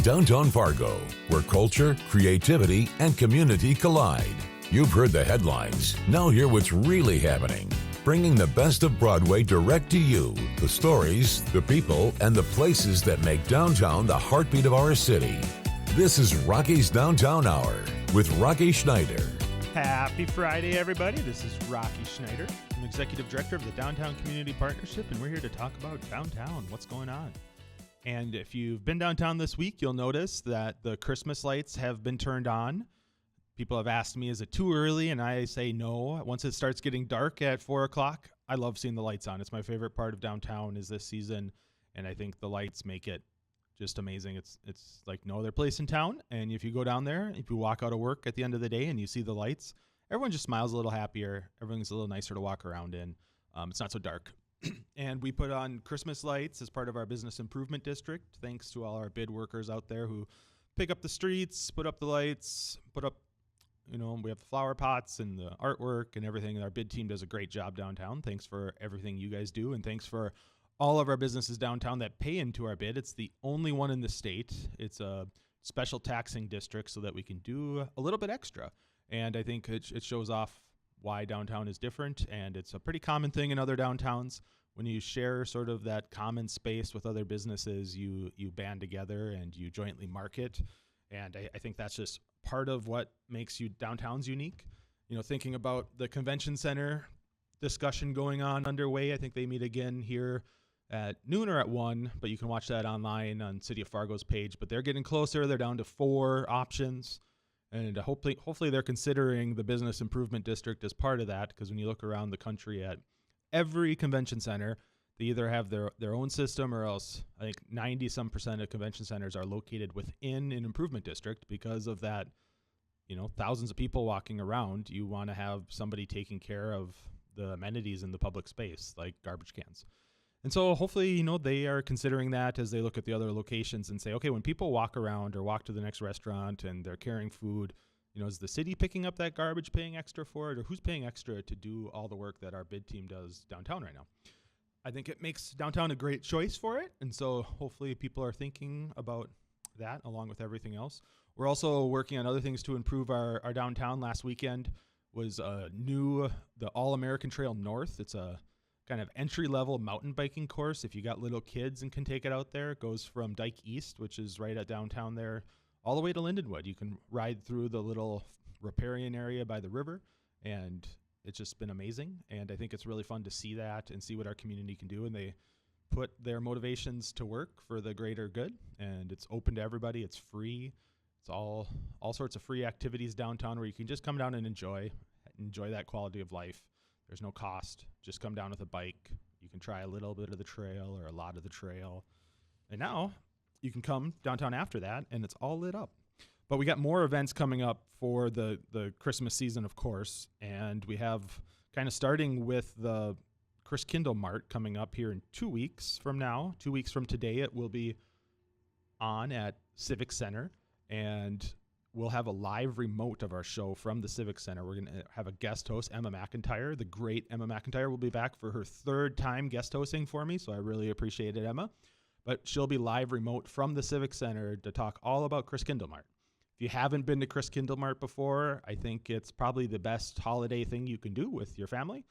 Downtown Fargo, where culture, creativity, and community collide. You've heard the headlines. Now hear what's really happening. Bringing the best of Broadway direct to you. The stories, the people, and the places that make downtown the heartbeat of our city. This is Rocky's Downtown Hour with Rocky Schneider. Happy Friday, everybody. This is Rocky Schneider. I'm Executive Director of the Downtown Community Partnership, and we're here to talk about downtown, what's going on. And if you've been downtown this week, you'll notice that the Christmas lights have been turned on. People have asked me, is it too early? And I say no. Once it starts getting dark at 4 o'clock, I love seeing the lights on. It's my favorite part of downtown is this season, and I think the lights make it just amazing. It's like no other place in town. And if you go down there, if you walk out of work at the end of the day and you see the lights, everyone just smiles a little happier. Everything's a little nicer to walk around in. It's not so dark. And we put on Christmas lights as part of our business improvement district, thanks to all our bid workers out there who pick up the streets, put up the lights, put up, we have the flower pots and the artwork and everything. Our bid team does a great job downtown. Thanks for everything you guys do. And thanks for all of our businesses downtown that pay into our bid. It's the only one in the state. It's a special taxing district so that we can do a little bit extra. And I think it shows off why downtown is different. And it's a pretty common thing in other downtowns. When you share sort of that common space with other businesses, you band together and you jointly market. And I think that's just part of what makes you downtowns unique. Thinking about the convention center discussion going on underway, I think they meet again here at noon or at 1, but you can watch that online on City of Fargo's page. But they're getting closer. They're down to 4 options. And hopefully they're considering the business improvement district as part of that, because when you look around the country at every convention center, they either have their own system or else I think 90% of convention centers are located within an improvement district because of that, thousands of people walking around. You want to have somebody taking care of the amenities in the public space, like garbage cans. And so hopefully, they are considering that as they look at the other locations and say, okay, when people walk around or walk to the next restaurant and they're carrying food, is the city picking up that garbage, paying extra for it, or who's paying extra to do all the work that our bid team does downtown right now? I think it makes downtown a great choice for it. And so hopefully people are thinking about that along with everything else. We're also working on other things to improve our downtown. Last weekend was the All-American Trail North. It's a kind of entry-level mountain biking course. If you got little kids and can take it out there, it goes from Dyke East, which is right at downtown there, all the way to Lindenwood. You can ride through the little riparian area by the river, and it's just been amazing. And I think it's really fun to see that and see what our community can do. And they put their motivations to work for the greater good, and it's open to everybody. It's free. It's all sorts of free activities downtown where you can just come down and enjoy that quality of life. There's no cost. Just come down with a bike. You can try a little bit of the trail or a lot of the trail. And now you can come downtown after that, and it's all lit up. But we got more events coming up for the Christmas season, of course. And we have kind of starting with the Christkindlmarkt coming up here in 2 weeks from now. 2 weeks from today, it will be on at Civic Center. And we'll have a live remote of our show from the Civic Center. We're going to have a guest host, Emma McIntyre. The great Emma McIntyre will be back for her 3rd time guest hosting for me, so I really appreciate it, Emma. But she'll be live remote from the Civic Center to talk all about Christkindlmarkt. If you haven't been to Christkindlmarkt before, I think it's probably the best holiday thing you can do with your family.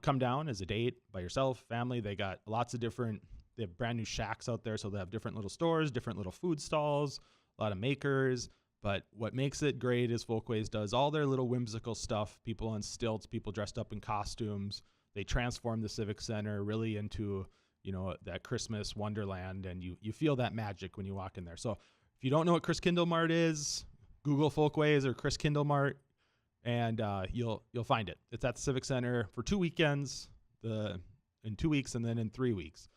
Come down as a date by yourself, family. They got lots of they have brand new shacks out there, so they have different little stores, different little food stalls, a lot of makers. But what makes it great is Folkways does all their little whimsical stuff, people on stilts, people dressed up in costumes. They transform the Civic Center really into, that Christmas Wonderland, and you feel that magic when you walk in there. So if you don't know what Christkindlmarkt is, Google Folkways or Christkindlmarkt, and you'll find it. It's at the Civic Center for 2 weekends, in 2 weeks and then in 3 weeks.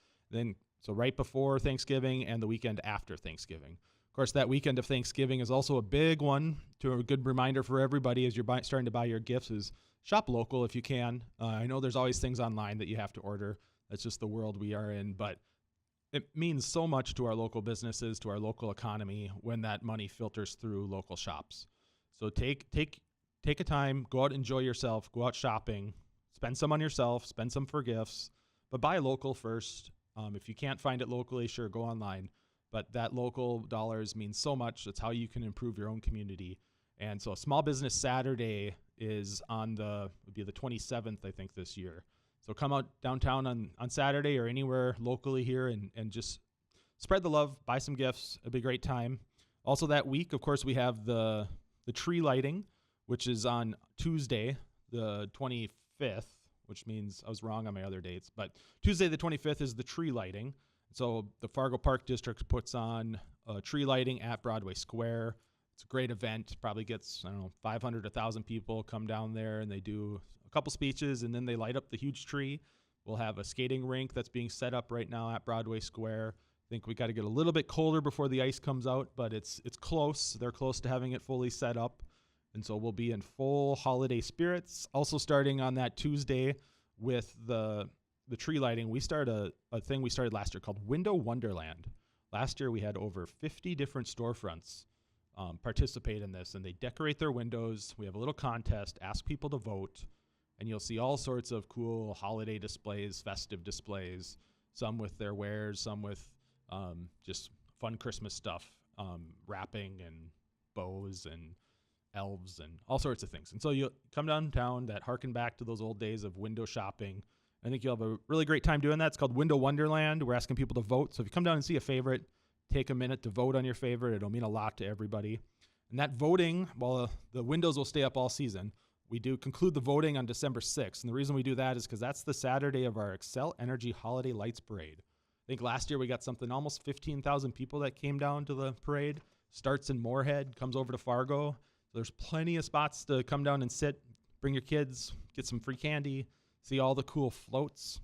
So right before Thanksgiving and the weekend after Thanksgiving. Of course, that weekend of Thanksgiving is also a big one. To a good reminder for everybody as you're starting to buy your gifts is shop local if you can. I know there's always things online that you have to order. That's just the world we are in. But it means so much to our local businesses, to our local economy when that money filters through local shops. So take a time, go out, enjoy yourself, go out shopping, spend some on yourself, spend some for gifts, but buy local first. If you can't find it locally, sure, go online. but that local dollars means so much. It's how you can improve your own community. And so Small Business Saturday is would be the 27th, I think, this year. So come out downtown on Saturday or anywhere locally here and just spread the love, buy some gifts. It'll be a great time. Also that week, of course, we have the tree lighting, which is on Tuesday, the 25th, which means I was wrong on my other dates. But Tuesday the 25th is the tree lighting. So the Fargo Park District puts on tree lighting at Broadway Square. It's a great event. Probably gets, 500 to 1,000 people come down there, and they do a couple speeches, and then they light up the huge tree. We'll have a skating rink that's being set up right now at Broadway Square. I think we got to get a little bit colder before the ice comes out, but it's close. They're close to having it fully set up, and so we'll be in full holiday spirits. Also starting on that Tuesday with the tree lighting, we start a thing we started last year called Window Wonderland. Last year we had over 50 different storefronts participate in this, and they decorate their windows. We have a little contest, ask people to vote, and you'll see all sorts of cool holiday displays, festive displays, some with their wares, some with just fun Christmas stuff, wrapping and bows and elves and all sorts of things. And so you'll come downtown that harken back to those old days of window shopping. I think you'll have a really great time doing that. It's called Window Wonderland. We're asking people to vote. So if you come down and see a favorite, take a minute to vote on your favorite. It'll mean a lot to everybody. And that voting, while the windows will stay up all season, we do conclude the voting on December 6th. And the reason we do that is because that's the Saturday of our Xcel Energy Holiday Lights Parade. I think last year we got something almost 15,000 people that came down to the parade. Starts in Moorhead, comes over to Fargo. So there's plenty of spots to come down and sit, bring your kids, get some free candy, see all the cool floats.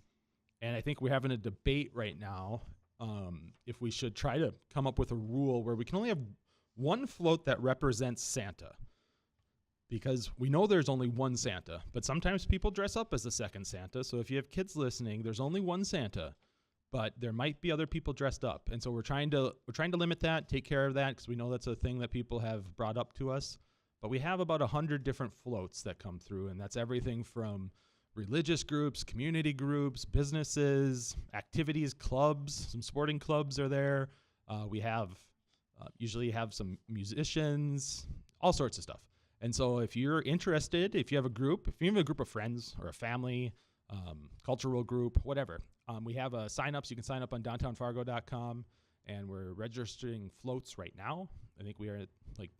And I think we're having a debate right now if we should try to come up with a rule where we can only have one float that represents Santa. Because we know there's only one Santa, but sometimes people dress up as the second Santa. So if you have kids listening, there's only one Santa, but there might be other people dressed up. And so we're trying to limit that, take care of that, because we know that's a thing that people have brought up to us. But we have about 100 different floats that come through, and that's everything from religious groups, community groups, businesses, activities, clubs. Some sporting clubs are there. We have usually have some musicians, all sorts of stuff. And so if you're interested, if you have a group of friends or a family, cultural group, whatever, we have sign-ups. You can sign up on downtownfargo.com, and we're registering floats right now. I think we are at like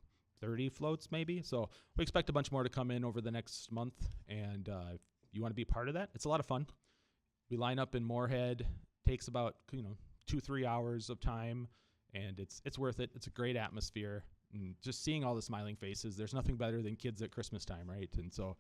30 floats maybe. So we expect a bunch more to come in over the next month, and if you want to be part of that, it's a lot of fun. We line up in Moorhead. Takes about 2-3 hours of time, and it's worth it. It's a great atmosphere. And just seeing all the smiling faces, there's nothing better than kids at Christmas time, right? And so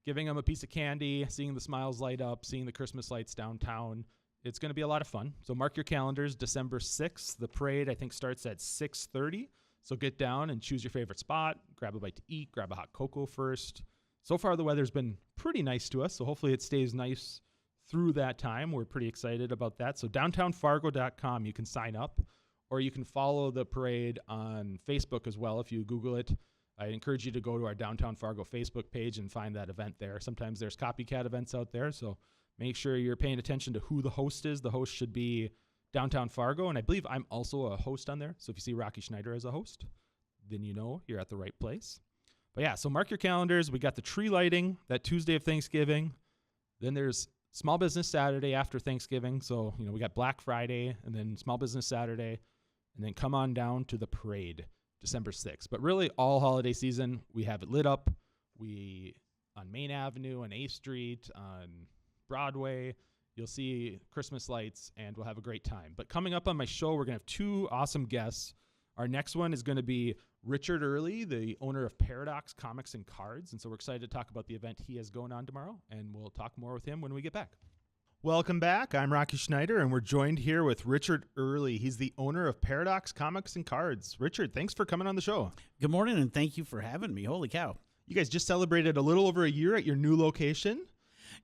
giving them a piece of candy, seeing the smiles light up, seeing the Christmas lights downtown, it's going to be a lot of fun. So mark your calendars, December 6th. The parade, I think, starts at 6:30. So get down and choose your favorite spot, grab a bite to eat, grab a hot cocoa first. So far, the weather's been pretty nice to us, so hopefully it stays nice through that time. We're pretty excited about that. So downtownfargo.com, you can sign up, or you can follow the parade on Facebook as well if you Google it. I encourage you to go to our Downtown Fargo Facebook page and find that event there. Sometimes there's copycat events out there, so make sure you're paying attention to who the host is. The host should be Downtown Fargo, and I believe I'm also a host on there. So if you see Rocky Schneider as a host, then you know you're at the right place. But yeah, so mark your calendars. We got the tree lighting that Tuesday of Thanksgiving. Then there's Small Business Saturday after Thanksgiving. So, we got Black Friday and then Small Business Saturday. And then come on down to the parade, December 6th. But really, all holiday season, we have it lit up. We, on Main Avenue, on A Street, on Broadway, you'll see Christmas lights, and we'll have a great time. But coming up on my show, we're going to have two awesome guests. Our next one is going to be Richard Early, the owner of Paradox Comics and Cards. And so we're excited to talk about the event he has going on tomorrow, and we'll talk more with him when we get back. Welcome back. I'm Rocky Schneider, and we're joined here with Richard Early. He's the owner of Paradox Comics and Cards. Richard, thanks for coming on the show. Good morning, and thank you for having me. Holy cow. You guys just celebrated a little over a year at your new location.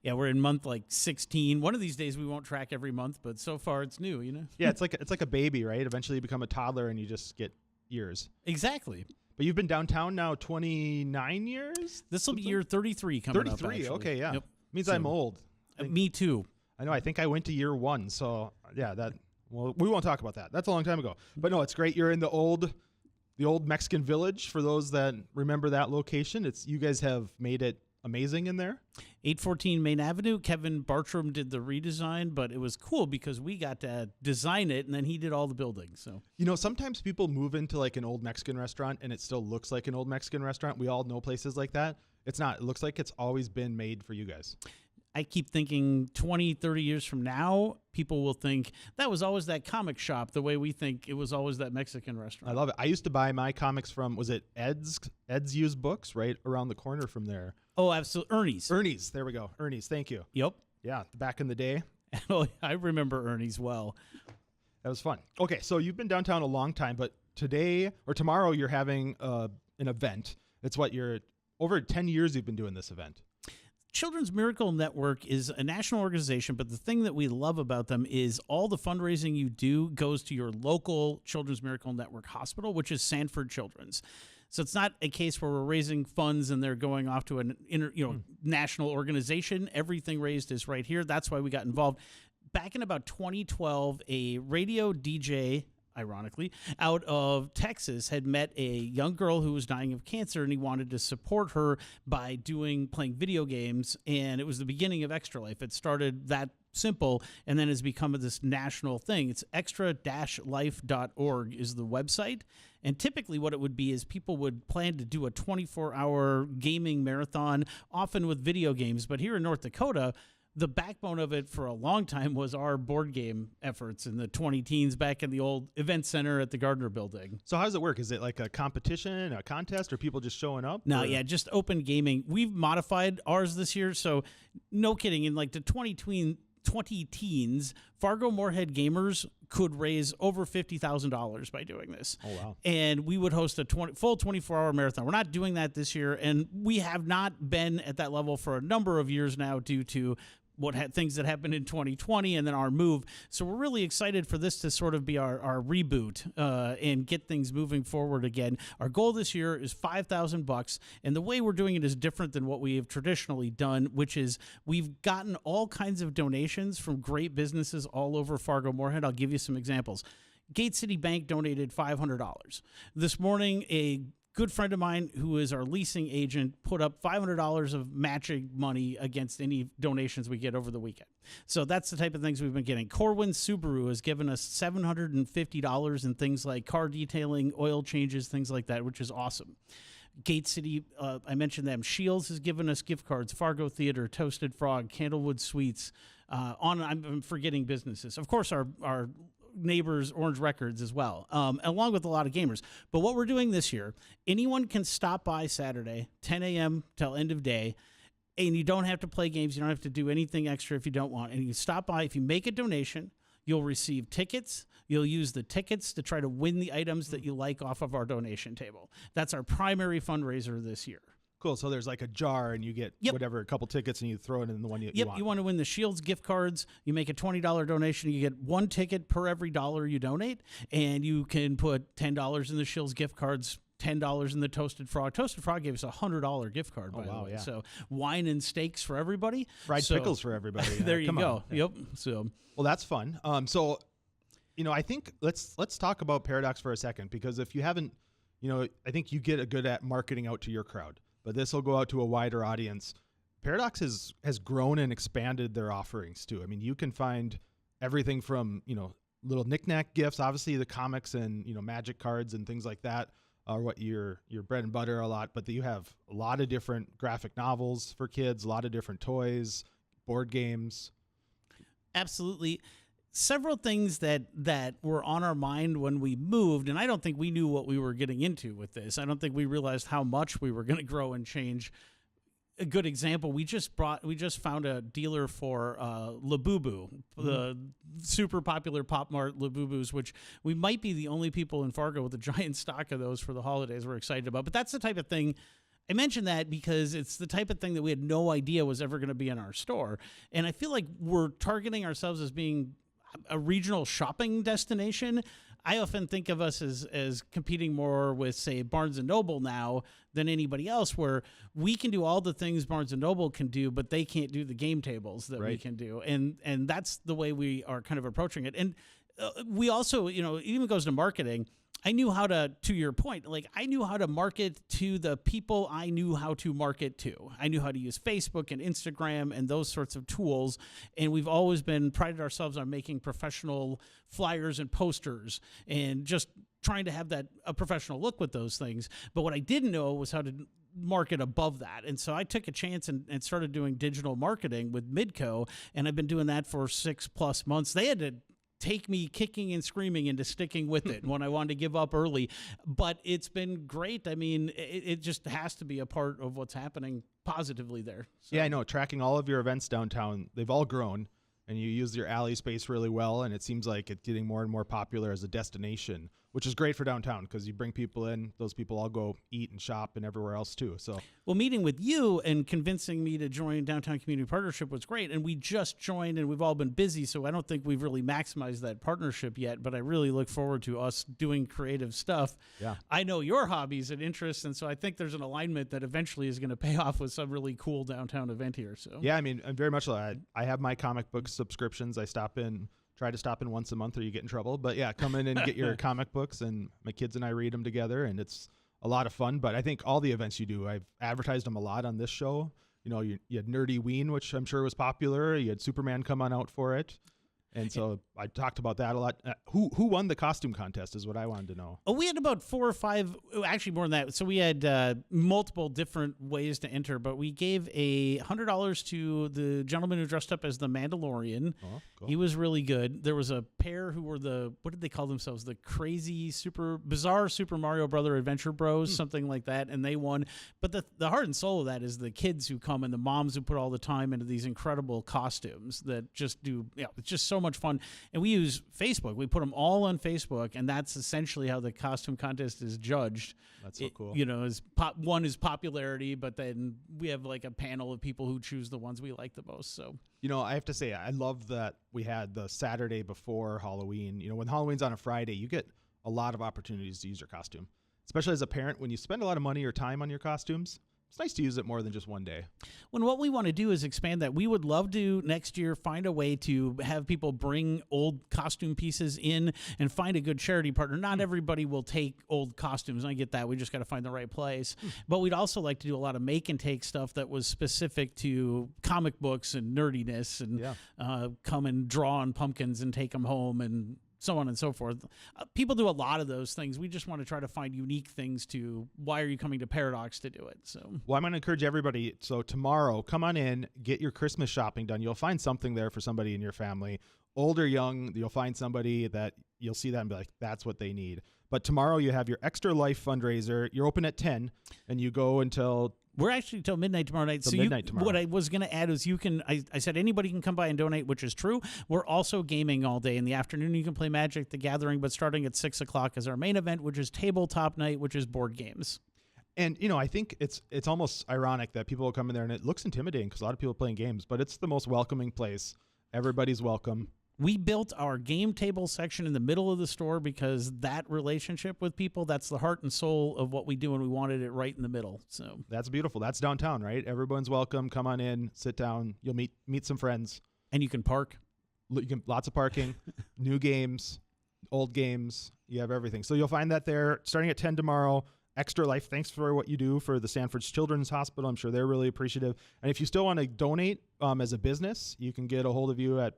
Yeah, we're in month 16. One of these days we won't track every month, but so far it's new, Yeah, it's like a baby, right? Eventually you become a toddler and you just get years. Exactly. But you've been downtown now 29 years? This will be year 33 coming up, 33, okay, yeah. Yep. Means I'm old. Me too. I know, I think I went to year 1, so yeah, that Well, we won't talk about that. That's a long time ago. But no, it's great. You're in the old Mexican Village. For those that remember that location, you guys have made it amazing in there. 814 Main Avenue. Kevin Bartram did the redesign, but it was cool because we got to design it, and then he did all the building. So sometimes people move into like an old Mexican restaurant, and it still looks like an old Mexican restaurant. We all know places like that. It's not. It looks like it's always been made for you guys. I keep thinking 20, 30 years from now, people will think that was always that comic shop the way we think it was always that Mexican restaurant. I love it. I used to buy my comics from, was it Ed's Used Books right around the corner from there? Oh, absolutely. Ernie's. There we go. Ernie's. Thank you. Yep. Yeah, back in the day. Oh, I remember Ernie's well. That was fun. Okay, so you've been downtown a long time, but today or tomorrow you're having an event. It's over 10 years you've been doing this event. Children's Miracle Network is a national organization, but the thing that we love about them is all the fundraising you do goes to your local Children's Miracle Network hospital, which is Sanford Children's. So it's not a case where we're raising funds and they're going off to an national organization. Everything raised is right here. That's why we got involved. Back in about 2012, a radio DJ, ironically, out of Texas had met a young girl who was dying of cancer, and he wanted to support her by playing video games, and it was the beginning of Extra Life. It started that simple and then has become this national thing. It's extra-life.org is the website, and typically what it would be is people would plan to do a 24-hour gaming marathon, often with video games, but here in North Dakota, the backbone of it for a long time was our board game efforts in the 2010s back in the old event center at the Gardner Building. So how does it work? Is it like a competition, a contest, or people just showing up? No, yeah, just open gaming. We've modified ours this year, so no kidding. In like the 2010s, Fargo Moorhead gamers could raise over $50,000 by doing this. Oh, wow. And we would host a full 24-hour marathon. We're not doing that this year, and we have not been at that level for a number of years now due to things that happened in 2020 and then our move. So we're really excited for this to sort of be our reboot and get things moving forward again. Our goal this year is $5,000, and the way we're doing it is different than what we have traditionally done, which is we've gotten all kinds of donations from great businesses all over Fargo Moorhead. I'll give you some examples. Gate City Bank donated $500. This morning, a good friend of mine who is our leasing agent put up $500 of matching money against any donations we get over the weekend. So that's the type of things we've been getting. Corwin Subaru has given us $750 in things like car detailing, oil changes, things like that, which is awesome. Gate City, I mentioned them. Shields has given us gift cards. Fargo Theater, Toasted Frog, Candlewood Sweets. I'm forgetting businesses. Of course, our neighbors, Orange Records as well, along with a lot of gamers. But what we're doing this year, anyone can stop by Saturday, 10 a.m. till end of day, and you don't have to play games. You don't have to do anything extra if you don't want. And you stop by. If you make a donation, you'll receive tickets. You'll use the tickets to try to win the items that you like off of our donation table. That's our primary fundraiser this year. Cool. So there's like a jar, and you get a couple tickets, and you throw it in the one you want. You want to win the Shields gift cards. You make a $20 donation. You get one ticket per every dollar you donate, and you can put $10 in the Shields gift cards, $10 in the Toasted Frog. Toasted Frog gave us a $100 gift card, by the way. Yeah. So wine and steaks for everybody. Fried pickles for everybody. There you go. Yeah. Yep. So well, that's fun. I think let's talk about Paradox for a second, because if you haven't, I think you get good at marketing out to your crowd. But this will go out to a wider audience. Paradox has grown and expanded their offerings too. I mean, you can find everything from, little knickknack gifts, obviously the comics and, magic cards and things like that are what your bread and butter a lot, but you have a lot of different graphic novels for kids, a lot of different toys, board games. Absolutely. Several things that were on our mind when we moved, and I don't think we knew what we were getting into with this. I don't think we realized how much we were going to grow and change. A good example, we just found a dealer for Labubu, the super popular Pop Mart Labubus, which we might be the only people in Fargo with a giant stock of those for the holidays we're excited about. But that's the type of thing. I mention that because it's the type of thing that we had no idea was ever going to be in our store. And I feel like we're targeting ourselves as being a regional shopping destination. I often think of us as competing more with, say, Barnes & Noble now than anybody else, where we can do all the things Barnes & Noble can do, but they can't do the game tables that we can do. And that's the way we are kind of approaching it. And we also, it even goes to marketing. I knew how to your point, like I knew how to market to the people I knew how to market to. I knew how to use Facebook and Instagram and those sorts of tools. And we've always prided ourselves on making professional flyers and posters and just trying to have a professional look with those things. But what I didn't know was how to market above that. And so I took a chance and started doing digital marketing with Midco. And I've been doing that for 6+ months. They had to take me kicking and screaming into sticking with it when I wanted to give up early. But it's been great. I mean, it just has to be a part of what's happening positively there. So. Yeah, I know. Tracking all of your events downtown, they've all grown, and you use your alley space really well, and it seems like it's getting more and more popular as a destination, which is great for downtown because you bring people in. Those people all go eat and shop and everywhere else too. So, well, meeting with you and convincing me to join Downtown Community Partnership was great, and we just joined, and we've all been busy, so I don't think we've really maximized that partnership yet. But I really look forward to us doing creative stuff. Yeah, I know your hobbies and interests, and so I think there's an alignment that eventually is going to pay off with some really cool downtown event here. So, yeah, I mean, very much. I have my comic book subscriptions. I try to stop in once a month or you get in trouble. But yeah, come in and get your comic books, and my kids and I read them together, and it's a lot of fun. But I think all the events you do, I've advertised them a lot on this show. You had Nerdy Ween, which I'm sure was popular. You had Superman come on out for it. And so I talked about that a lot. Who won the costume contest is what I wanted to know. Oh, we had about 4 or 5, actually more than that. So we had multiple different ways to enter, but we gave $100 to the gentleman who dressed up as the Mandalorian. Oh, cool. He was really good. There was a pair who were what did they call themselves? The crazy, bizarre Super Mario Brother Adventure Bros, something like that, and they won. But the heart and soul of that is the kids who come and the moms who put all the time into these incredible costumes that just do, it's just so much fun. And we use Facebook. We put them all on Facebook, and that's essentially how the costume contest is judged. That's so cool. One is popularity, but then we have like a panel of people who choose the ones we like the most. So, I have to say, I love that we had the Saturday before Halloween. When Halloween's on a Friday, you get a lot of opportunities to use your costume, especially as a parent. When you spend a lot of money or time on your costumes, it's nice to use it more than just one day. When what we want to do is expand that. We would love to next year find a way to have people bring old costume pieces in and find a good charity partner. Not everybody will take old costumes. I get that. We just got to find the right place. But we'd also like to do a lot of make and take stuff that was specific to comic books and nerdiness and come and draw on pumpkins and take them home and so on and so forth. People do a lot of those things. We just want to try to find unique things to why are you coming to Paradox to do it. So, well, I'm going to encourage everybody. So tomorrow, come on in, get your Christmas shopping done. You'll find something there for somebody in your family, old or young. You'll find somebody that you'll see that and be like, that's what they need. But tomorrow you have your Extra Life fundraiser. You're open at 10 and you go until... We're actually till midnight tomorrow night. Tomorrow. What I was going to add is I said anybody can come by and donate, which is true. We're also gaming all day. In the afternoon, you can play Magic the Gathering, but starting at 6 o'clock is our main event, which is tabletop night, which is board games. And, I think it's almost ironic that people will come in there and it looks intimidating because a lot of people are playing games, but it's the most welcoming place. Everybody's welcome. We built our game table section in the middle of the store because that relationship with people, that's the heart and soul of what we do, and we wanted it right in the middle. So that's beautiful. That's downtown, right? Everyone's welcome. Come on in, sit down. You'll meet some friends. And you can park. Lots of parking, new games, old games. You have everything. So you'll find that there starting at 10 tomorrow. Extra Life, thanks for what you do for the Sanford's Children's Hospital. I'm sure they're really appreciative. And if you still want to donate as a business, you can get a hold of you at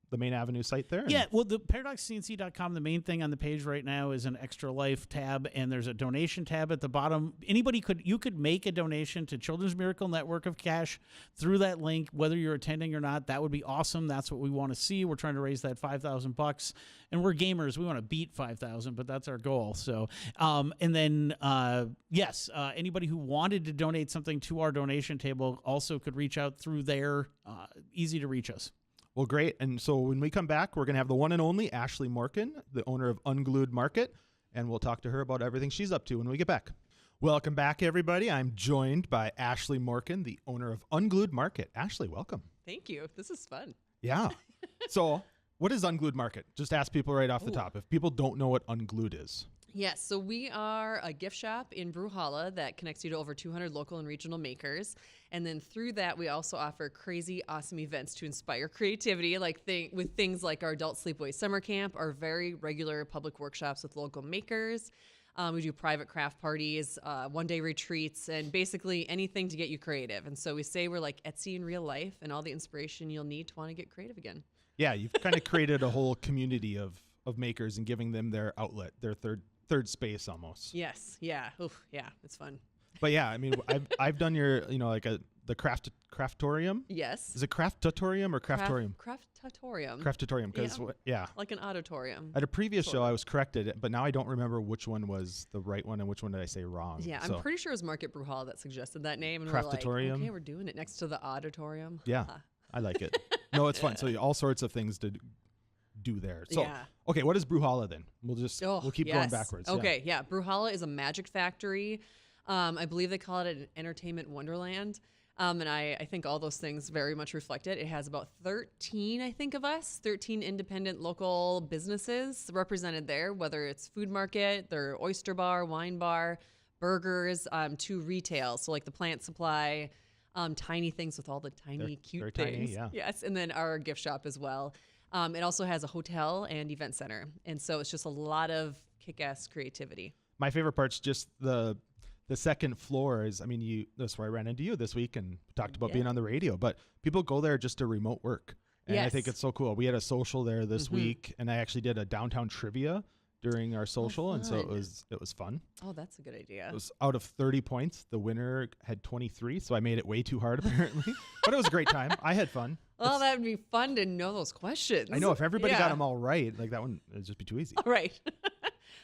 the main avenue site there. Yeah, well, the paradoxcnc.com, the main thing on the page right now is an Extra Life tab, and there's a donation tab at the bottom. You could make a donation to Children's Miracle Network of Cash through that link, whether you're attending or not. That would be awesome. That's what we want to see. We're trying to raise that $5,000, and we're gamers. We want to beat 5,000, but that's our goal. So, and then anybody who wanted to donate something to our donation table also could reach out through there. Easy to reach us. Well, great. And so when we come back, we're going to have the one and only Ashley Morken, the owner of Unglued Market, and we'll talk to her about everything she's up to when we get back. Welcome back, everybody. I'm joined by Ashley Morken, the owner of Unglued Market. Ashley, welcome. Thank you. This is fun. Yeah. So what is Unglued Market? Just ask people right off the top if people don't know what Unglued is. Yes, so we are a gift shop in Bruhala that connects you to over 200 local and regional makers. And then through that, we also offer crazy, awesome events to inspire creativity, like with things like our Adult Sleepaway Summer Camp, our very regular public workshops with local makers. We do private craft parties, one-day retreats, and basically anything to get you creative. And so we say we're like Etsy in real life and all the inspiration you'll need to want to get creative again. Yeah, you've kind of created a whole community of makers and giving them their outlet, their third space almost. Yes. Yeah. Oof, yeah. It's fun. But yeah, I mean, I've done your, like the craftorium. Yes. Is it craftatorium or craftorium? Craftatorium. Craftatorium, because yeah. Like an auditorium. At a previous show, I was corrected, but now I don't remember which one was the right one and which one did I say wrong. Yeah, so. I'm pretty sure it was Market Bruhala that suggested that name. And Craftatorium. we're like, okay, we're doing it next to the auditorium. Yeah, I like it. No, it's fun. So all sorts of things to do there. So, okay, what is Bruhala then? We'll keep going backwards. Okay, yeah. Bruhala is a magic factory. I believe they call it an entertainment wonderland. And I think all those things very much reflect it. It has about 13, I think, of us, 13 independent local businesses represented there, whether it's food market, their oyster bar, wine bar, burgers, to retail. So like the plant supply, tiny things with all the tiny, cute things. Tiny, yeah. Yes, and then our gift shop as well. It also has a hotel and event center. And so it's just a lot of kick-ass creativity. My favorite part's just the second floor is, I mean, that's where I ran into you this week and talked about being on the radio, but people go there just to remote work. And I think it's so cool. We had a social there this week, and I actually did a downtown trivia during our social, and so it was fun. Oh, that's a good idea. It was out of 30 points. The winner had 23, so I made it way too hard apparently. But it was a great time. I had fun. Well, that would be fun to know those questions. I know if everybody got them all right, like that one, it'd just be too easy. All right.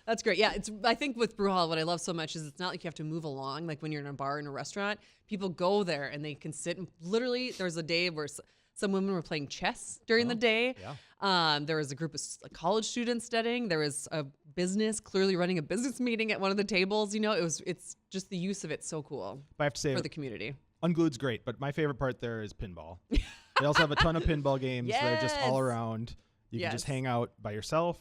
That's great. Yeah, I think with Bruhala, what I love so much is it's not like you have to move along. Like when you're in a bar in a restaurant, people go there and they can sit and literally. There was a day where some women were playing chess during the day. Yeah. There was a group of college students studying. There was a business clearly running a business meeting at one of the tables. It's just the use of it so cool. But I have to say, for the community. Unglued's great, but my favorite part there is pinball. They also have a ton of pinball games. Yes. They're just all around. You can just hang out by yourself.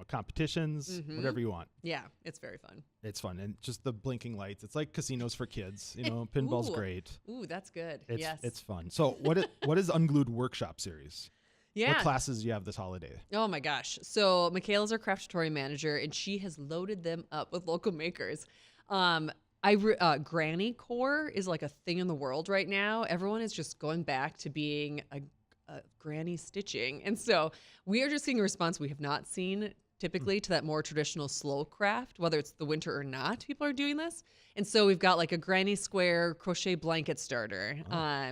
Competitions, whatever you want. Yeah, it's very fun. It's fun. And just the blinking lights. It's like casinos for kids. Pinball's great. Ooh, that's good. It's fun. So what is Unglued Workshop Series? Yeah. What classes do you have this holiday? Oh my gosh. So Michaela's our craftatorium manager, and she has loaded them up with local makers. Granny core is like a thing in the world right now. Everyone is just going back to being a granny stitching. And so we are just seeing a response we have not seen typically to that more traditional slow craft, whether it's the winter or not, people are doing this. And so we've got like a granny square crochet blanket starter.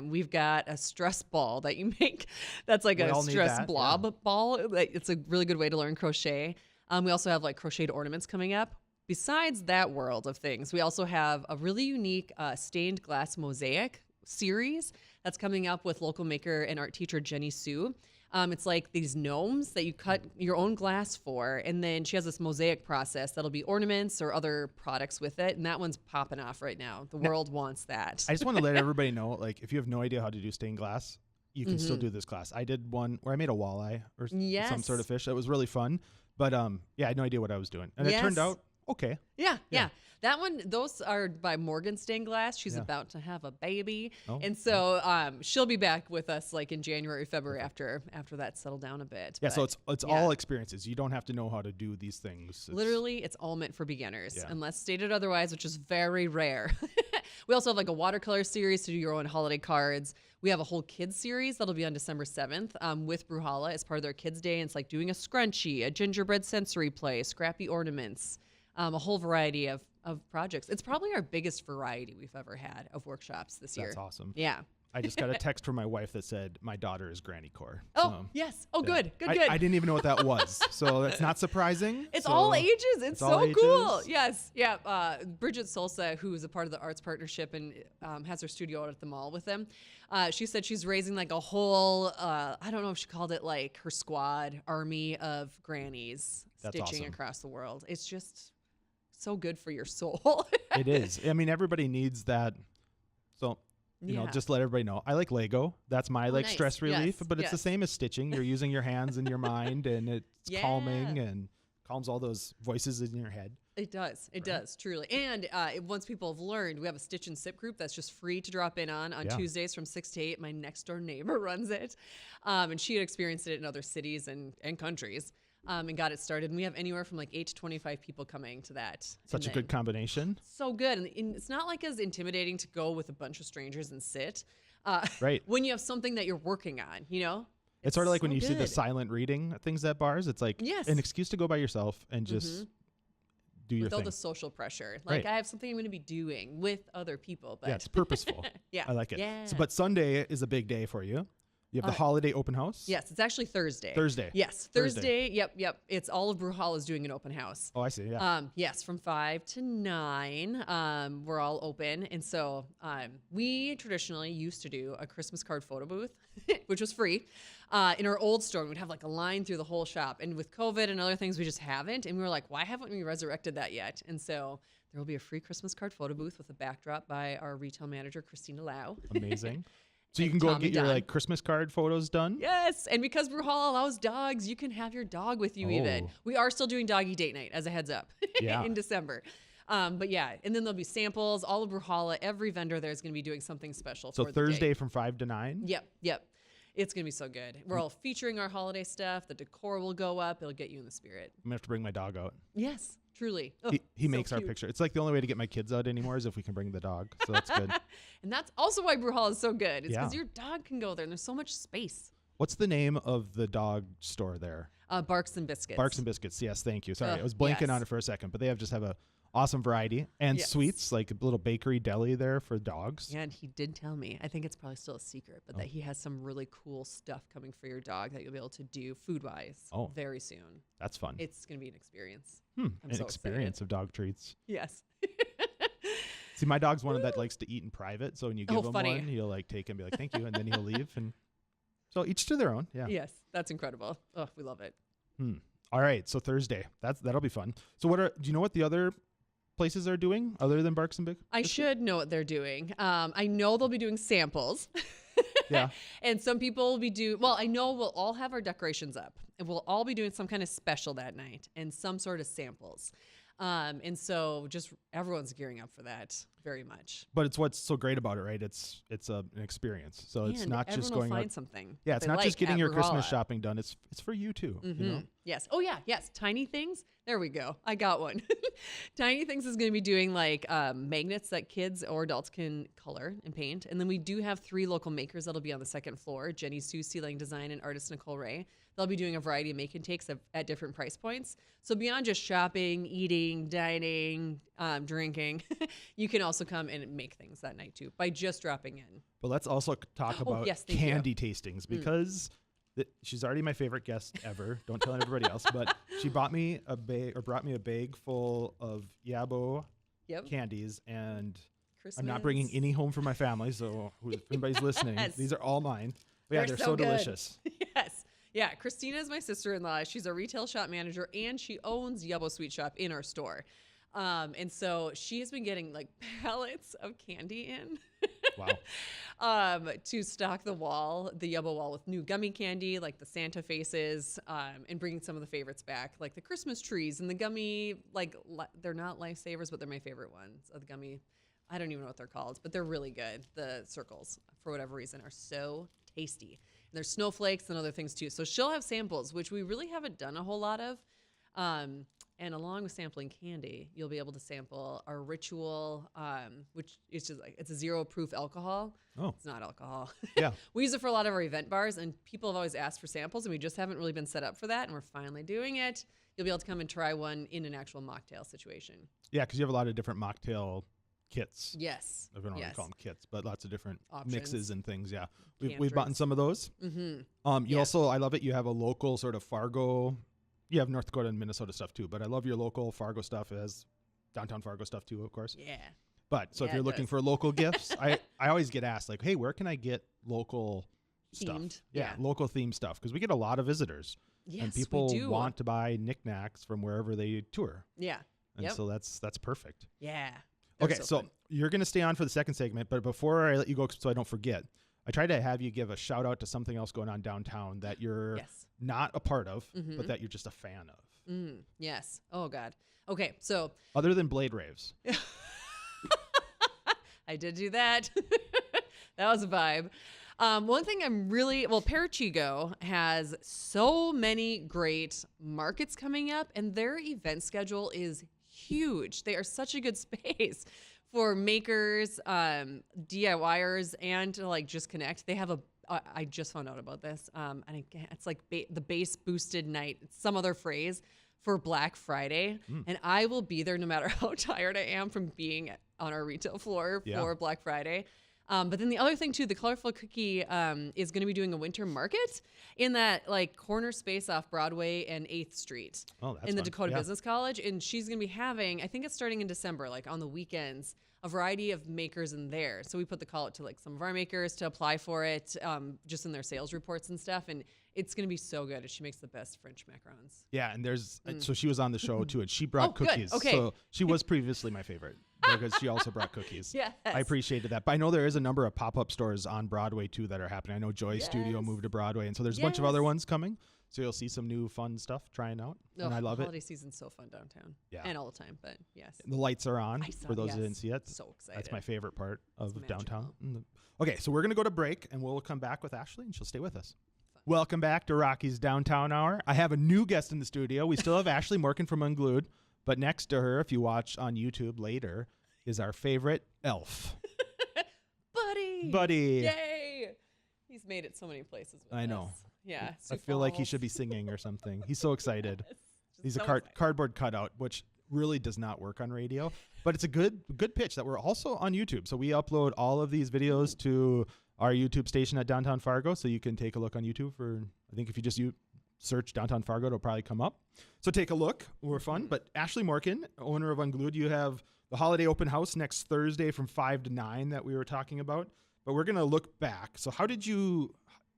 We've got a stress ball that you make. That's like a stress blob ball. It's a really good way to learn crochet. We also have like crocheted ornaments coming up. Besides that world of things, we also have a really unique stained glass mosaic series that's coming up with local maker and art teacher Jenny Sue. It's like these gnomes that you cut your own glass for, and then she has this mosaic process that'll be ornaments or other products with it, and that one's popping off right now. The world wants that. I just want to let everybody know, like, if you have no idea how to do stained glass, you can still do this class. I did one where I made a walleye or some sort of fish. That was really fun, but I had no idea what I was doing, and it turned out okay. Yeah. That one, those are by Morken stained glass. She's about to have a baby. Oh, and so she'll be back with us like in January, February after that's settled down a bit. Yeah, but, so it's all experiences. You don't have to know how to do these things. Literally, it's all meant for beginners, unless stated otherwise, which is very rare. We also have like a watercolor series to do your own holiday cards. We have a whole kids series that'll be on December 7th with Bruhala as part of their Kids Day. And it's like doing a scrunchie, a gingerbread sensory play, scrappy ornaments, a whole variety of projects. It's probably our biggest variety we've ever had of workshops this year. That's awesome. Yeah. I just got a text from my wife that said, my daughter is Granny Core. Oh, yes. Oh, good. I didn't even know what that was. So that's not surprising. It's all ages. It's so ages. Cool. Yes. Yeah. Bridget Solsa, who is a part of the arts partnership and has her studio out at the mall with them, she said she's raising like a whole, I don't know if she called it like her squad army of grannies stitching across the world. It's just so good for your soul. It is. I mean, everybody needs that. So, you know, just let everybody know. I like Lego. That's my nice. stress relief, Yes. but it's the same as stitching. You're using your hands and your mind, and it's calming and calms all those voices in your head. It does. It does, truly. And once people have learned, we have a stitch and sip group that's just free to drop in on Tuesdays from 6 to 8. My next door neighbor runs it. And she had experienced it in other cities and countries. And got it started. And we have anywhere from like 8 to 25 people coming to that. Such a good combination. So good. And it's not like as intimidating to go with a bunch of strangers and sit. Right. When you have something that you're working on, you know? It's sort of like so when you see the good. silent reading things at bars. It's like an excuse to go by yourself and just do your Without thing. the social pressure. Like I have something I'm going to be doing with other people. But Yeah, it's purposeful. Yeah. I like it. Yeah. So, but Sunday is a big day for you. You have the holiday open house? Yes, it's actually Thursday. Thursday. Yes, Thursday. Yep. It's all of Bruhal is doing an open house. Oh, I see. Yeah. Yes, from 5 to 9, we're all open. And so we traditionally used to do a Christmas card photo booth, which was free. In our old store, we'd have like a line through the whole shop. And with COVID and other things, we just haven't. And we were like, why haven't we resurrected that yet? And so there will be a free Christmas card photo booth with a backdrop by our retail manager, Christina Lau. Amazing. So you And can go and Tommy get your Dunn. like Christmas card photos done? Yes, and because Bruhal allows dogs, you can have your dog with you even. Oh. We are still doing doggy date night as a heads up Yeah. in December. But yeah, and then there'll be samples. All of Bruhala, every vendor there is going to be doing something special So for the Thursday day. from 5 to 9? Yep. It's going to be so good. We're all featuring our holiday stuff. The decor will go up. It'll get you in the spirit. I'm going to have to bring my dog out. Yes, truly. Oh, He so makes our cute. picture. It's like the only way to get my kids out anymore is if we can bring the dog. So that's good. And that's also why Bruhala is so good. It's because Yeah. your dog can go there and there's so much space. What's the name of the dog store there? Barks and Biscuits. Barks and Biscuits. Yes, thank you. Sorry, Ugh, I was blanking yes. on it for a second, but they just have a awesome variety and Yes. sweets, like a little bakery deli there for dogs. Yeah, and he did tell me, I think it's probably still a secret, but that he has some really cool stuff coming for your dog that you'll be able to do food-wise very soon. That's fun. It's going to be an experience. An so experience of dog treats. Yes. See, my dog's one that likes to eat in private, so when you give him funny. one, he'll like take it and be like, "Thank you," and then he'll leave. And so each to their own. Yeah. Yes, that's incredible. Oh, we love it. All right, so Thursday, that'll be fun. So do you know what the other places are doing other than Barks and Big? I should know what they're doing. I know they'll be doing samples. Yeah. And some people will be I know we'll all have our decorations up and we'll all be doing some kind of special that night and some sort of samples. And so just everyone's gearing up for that very much. But it's what's so great about it, right? It's an experience. So it's And not just everyone going will out. find something. Yeah, it's they not just like getting at your Christmas Bruhala. shopping done. It's for you too. You know? Yes. Oh yeah. Yes. Tiny Things. There we go. I got one. Tiny Things is going to be doing like magnets that kids or adults can color and paint. And then we do have 3 local makers that'll be on the second floor: Jenny Sue Sealing Design and artist Nicole Ray. They'll be doing a variety of make and takes at different price points. So beyond just shopping, eating, dining, drinking, you can also come and make things that night too by just dropping in. But let's also talk about yes, thank you. candy tastings because she's already my favorite guest ever. Don't tell everybody else, but she brought me a bag full of Yabo Yep. candies, and Christmas. I'm not bringing any home for my family. So if anybody's listening, Yes. these are all mine. But yeah, they're so good. delicious. Yes. Yeah. Christina is my sister-in-law. She's a retail shop manager and she owns Yubbo Sweet Shop in our store. And so she has been getting like pallets of candy in. Wow. To stock the Yubbo wall with new gummy candy, like the Santa faces, and bringing some of the favorites back, like the Christmas trees and the gummy, they're not lifesavers, but they're my favorite ones. The gummy, I don't even know what they're called, but they're really good. The circles, for whatever reason, are so tasty. And there's snowflakes and other things too. So she'll have samples, which we really haven't done a whole lot of. And along with sampling candy, you'll be able to sample our ritual, which is just like, it's a 0 proof alcohol. Oh. It's not alcohol. Yeah. We use it for a lot of our event bars, and people have always asked for samples, and we just haven't really been set up for that, and we're finally doing it. You'll be able to come and try one in an actual mocktail situation. Yeah, because you have a lot of different mocktail kits. Yes. I don't know what to call them kits, but lots of different Options. mixes and things. Yeah. We've Canned bought drinks. some of those. Mm-hmm. You also, I love it. You have a local sort of Fargo. You have North Dakota and Minnesota stuff too, but I love your local Fargo stuff. It has downtown Fargo stuff too, of course. Yeah. But so if Yeah, you're it looking does. for local gifts, I always get asked like, hey, where can I get local stuff? Themed, Yeah, yeah. local themed stuff. Because we get a lot of visitors. Yes, and people we do. want to buy knickknacks from wherever they tour. Yeah. And Yep. so that's perfect. Yeah. They're Okay, so fun. you're going to stay on for the second segment, but before I let you go, so I don't forget, I tried to have you give a shout out to something else going on downtown that you're Yes. not a part of, Mhm. but that you're just a fan of. Yes. Oh God. Okay. So Other than Blade Raves. I did do that. That was a vibe. One thing Parachigo has so many great markets coming up, and their event schedule is huge. They are such a good space for makers, DIYers, and to like just connect. They have I just found out about this, and it's like the bass boosted night. It's some other phrase for Black Friday, and I will be there no matter how tired I am from being on our retail floor for Black Friday. But then the other thing too, the Colorful Cookie is going to be doing a winter market in that like corner space off Broadway and 8th Street in the Dakota Business College. And she's going to be having, I think it's starting in December, like on the weekends, a variety of makers in there. So we put the call out to like some of our makers to apply for it, just in their sales reports and stuff. And it's going to be so good. And she makes the best French macarons. Yeah, and there's so she was on the show too, and she brought cookies. Good. Okay. So she was previously my favorite because she also brought cookies. Yes. I appreciated that. But I know there is a number of pop-up stores on Broadway too that are happening. I know Joy Studio moved to Broadway, and so there's a bunch of other ones coming. So you'll see some new fun stuff trying out, and I love it. Holiday season's so fun downtown. Yeah. And all the time, but yes. The lights are on for those who didn't see it. So excited. That's my favorite part of downtown. Okay, so we're going to go to break, and we'll come back with Ashley, and she'll stay with us. Welcome back to Rocky's Downtown Hour. I have a new guest in the studio. We still have Ashley Morken from Unglued, but next to her, if you watch on YouTube later, is our favorite elf. Buddy. Yay. He's made it so many places with I know. us. Yeah. I feel like he should be singing or something. He's so excited. He's so a cardboard cutout, which really does not work on radio, but it's a good pitch that we're also on YouTube. So we upload all of these videos to our YouTube station at Downtown Fargo, so you can take a look on YouTube for, I think if you just search Downtown Fargo, it'll probably come up. So take a look. We're fun. But Ashley Morken, owner of Unglued, you have the holiday open house next Thursday from 5 to 9 that we were talking about. But we're going to look back. So how did you,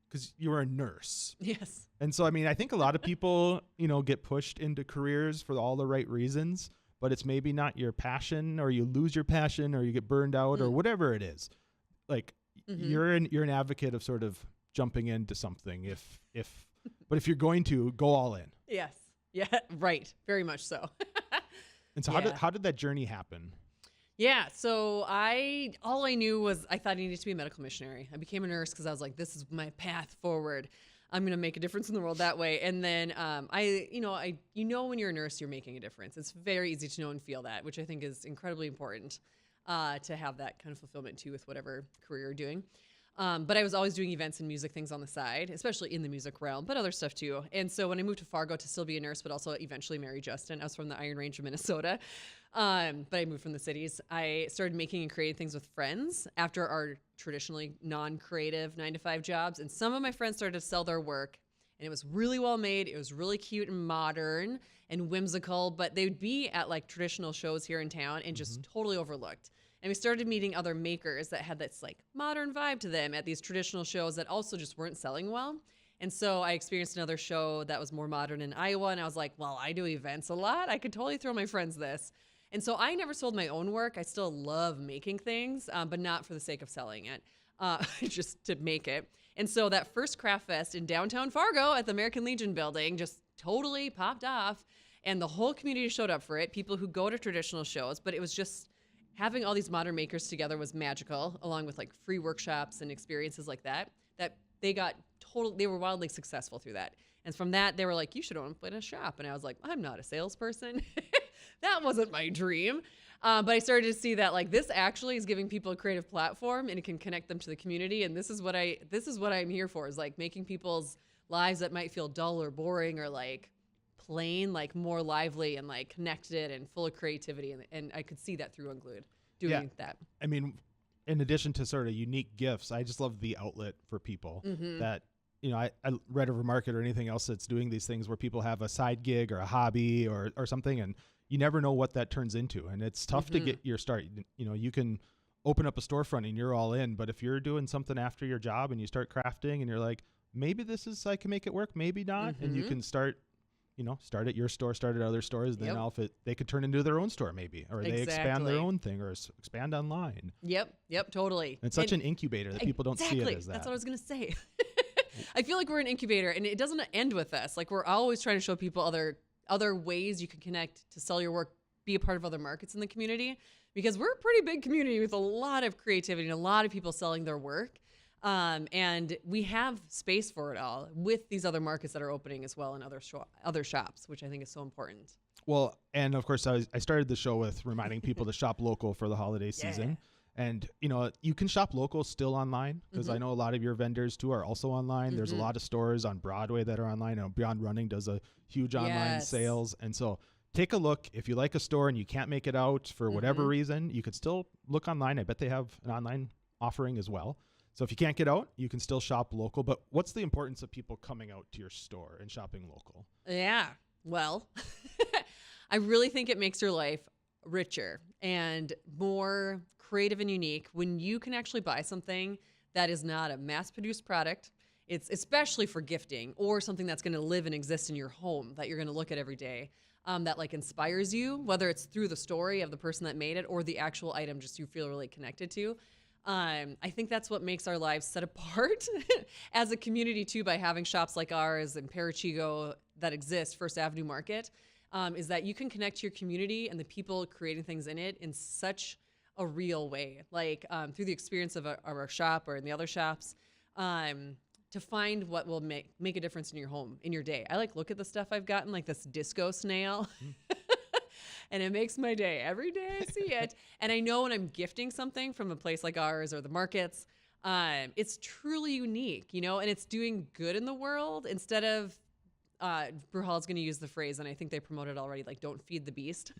because you were a nurse. Yes. And so, I mean, I think a lot of people, get pushed into careers for all the right reasons, but it's maybe not your passion, or you lose your passion, or you get burned out, or whatever it is. Like, you're an advocate of sort of jumping into something but if you're going to go all in. Yes. Yeah. Right. Very much so. And so how did that journey happen? Yeah. So all I knew was I thought I needed to be a medical missionary. I became a nurse because I was like, this is my path forward. I'm going to make a difference in the world that way. And then when you're a nurse, you're making a difference. It's very easy to know and feel that, which I think is incredibly important. To have that kind of fulfillment too with whatever career you're doing. But I was always doing events and music things on the side, especially in the music realm, but other stuff too. And so when I moved to Fargo to still be a nurse, but also eventually marry Justin, I was from the Iron Range of Minnesota. But I moved from the cities. I started making and creating things with friends after our traditionally non-creative 9-to-5 jobs. And some of my friends started to sell their work, and it was really well made. It was really cute and modern and whimsical, but they would be at like traditional shows here in town and just totally overlooked. And we started meeting other makers that had this like modern vibe to them at these traditional shows that also just weren't selling well. And so I experienced another show that was more modern in Iowa, and I was like, well, I do events a lot. I could totally throw my friends this. And so I never sold my own work. I still love making things, but not for the sake of selling it, just to make it. And so that first craft fest in downtown Fargo at the American Legion building just totally popped off, and the whole community showed up for it, people who go to traditional shows, but it was just having all these modern makers together was magical, along with like free workshops and experiences like that they were wildly successful through that. And from that, they were like, you should open a shop. And I was like, I'm not a salesperson. That wasn't my dream. But I started to see that like this actually is giving people a creative platform, and it can connect them to the community. And this is what I'm here for, is like making people's lives that might feel dull or boring or like plain, like more lively and like connected and full of creativity. And I could see that through Unglued doing that. I mean, in addition to sort of unique gifts, I just love the outlet for people that, I read over market or anything else that's doing these things where people have a side gig or a hobby or something, and you never know what that turns into. And it's tough to get your start. You can open up a storefront and you're all in, but if you're doing something after your job and you start crafting and you're like, maybe I can make it work, maybe not. And you can start at your store, start at other stores, then they could turn into their own store maybe, or they expand their own thing, or expand online. Yep, totally. It's such an incubator that people don't see it as that. That's what I was going to say. I feel like we're an incubator, and it doesn't end with us. Like, we're always trying to show people other other ways you can connect to sell your work, be a part of other markets in the community, because we're a pretty big community with a lot of creativity and a lot of people selling their work. And we have space for it all with these other markets that are opening as well, and other shops, which I think is so important. Well, and of course, I started the show with reminding people to shop local for the holiday season. And, you can shop local still online, because I know a lot of your vendors too are also online. There's a lot of stores on Broadway that are online. Beyond Running does a huge online sales. And so take a look. If you like a store and you can't make it out for whatever reason, you could still look online. I bet they have an online offering as well. So if you can't get out, you can still shop local. But what's the importance of people coming out to your store and shopping local? Yeah. Well, I really think it makes your life richer and more creative and unique when you can actually buy something that is not a mass-produced product. It's especially for gifting or something that's going to live and exist in your home that you're going to look at every day, that like inspires you, whether it's through the story of the person that made it or the actual item just you feel really connected to. I think that's what makes our lives set apart as a community too, by having shops like ours and Parachigo that exist, First Avenue Market, is that you can connect to your community and the people creating things in it in such a real way, like through the experience of our shop or in the other shops, to find what will make a difference in your home, in your day. I look at the stuff I've gotten, like this disco snail. And it makes my day every day I see it. And I know when I'm gifting something from a place like ours or the markets, it's truly unique, and it's doing good in the world instead of, Brujal's going to use the phrase, and I think they promoted it already, like, don't feed the beast.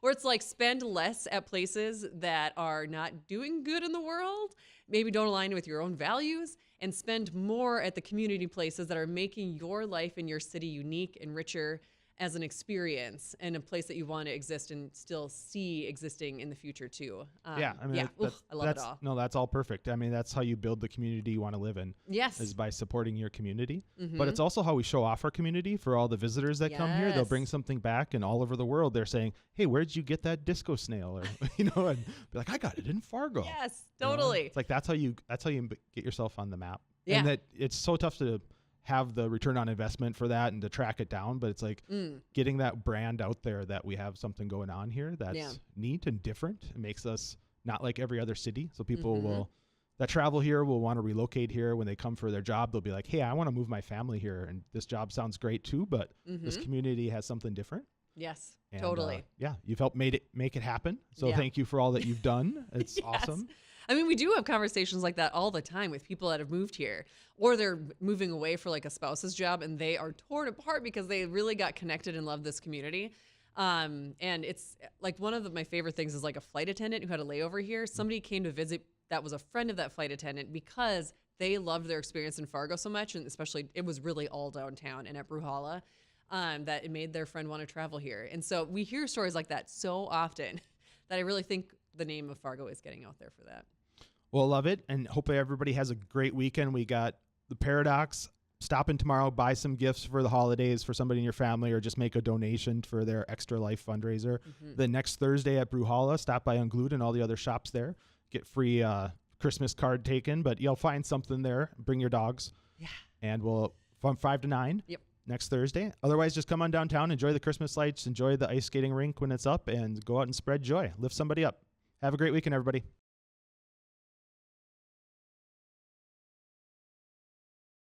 Where it's like, spend less at places that are not doing good in the world, maybe don't align with your own values, and spend more at the community places that are making your life in your city unique and richer as an experience and a place that you want to exist and still see existing in the future too. I love it all. No, that's all perfect. I mean, that's how you build the community you want to live in. Yes. Is by supporting your community. But it's also how we show off our community for all the visitors that come here. They'll bring something back, and all over the world they're saying, hey, where'd you get that disco snail? Or, and be like, I got it in Fargo. Yes, totally. It's like, that's how you get yourself on the map. Yeah. And that it's so tough to have the return on investment for that and to track it down, but it's like getting that brand out there that we have something going on here that's neat and different. It makes us not like every other city. So people that travel here will want to relocate here. When they come for their job, they'll be like, hey, I want to move my family here, and this job sounds great too, but this community has something different. Yes, and, totally. You've helped make it happen. So thank you for all that you've done. It's awesome. I mean, we do have conversations like that all the time with people that have moved here, or they're moving away for like a spouse's job and they are torn apart because they really got connected and loved this community. And it's like one of my favorite things is like a flight attendant who had a layover here. Somebody came to visit that was a friend of that flight attendant because they loved their experience in Fargo so much, and especially it was really all downtown and at Bruhala, that it made their friend want to travel here. And so we hear stories like that so often that I really think the name of Fargo is getting out there for that. Well, love it. And hopefully everybody has a great weekend. We got the Paradox. Stop in tomorrow, buy some gifts for the holidays for somebody in your family, or just make a donation for their Extra Life fundraiser. The next Thursday at Bruhala, stop by Unglued and all the other shops there. Get free Christmas card taken, but you'll find something there. Bring your dogs. Yeah. And we'll from 5 to 9 next Thursday. Otherwise, just come on downtown, enjoy the Christmas lights, enjoy the ice skating rink when it's up, and go out and spread joy. Lift somebody up. Have a great weekend, everybody.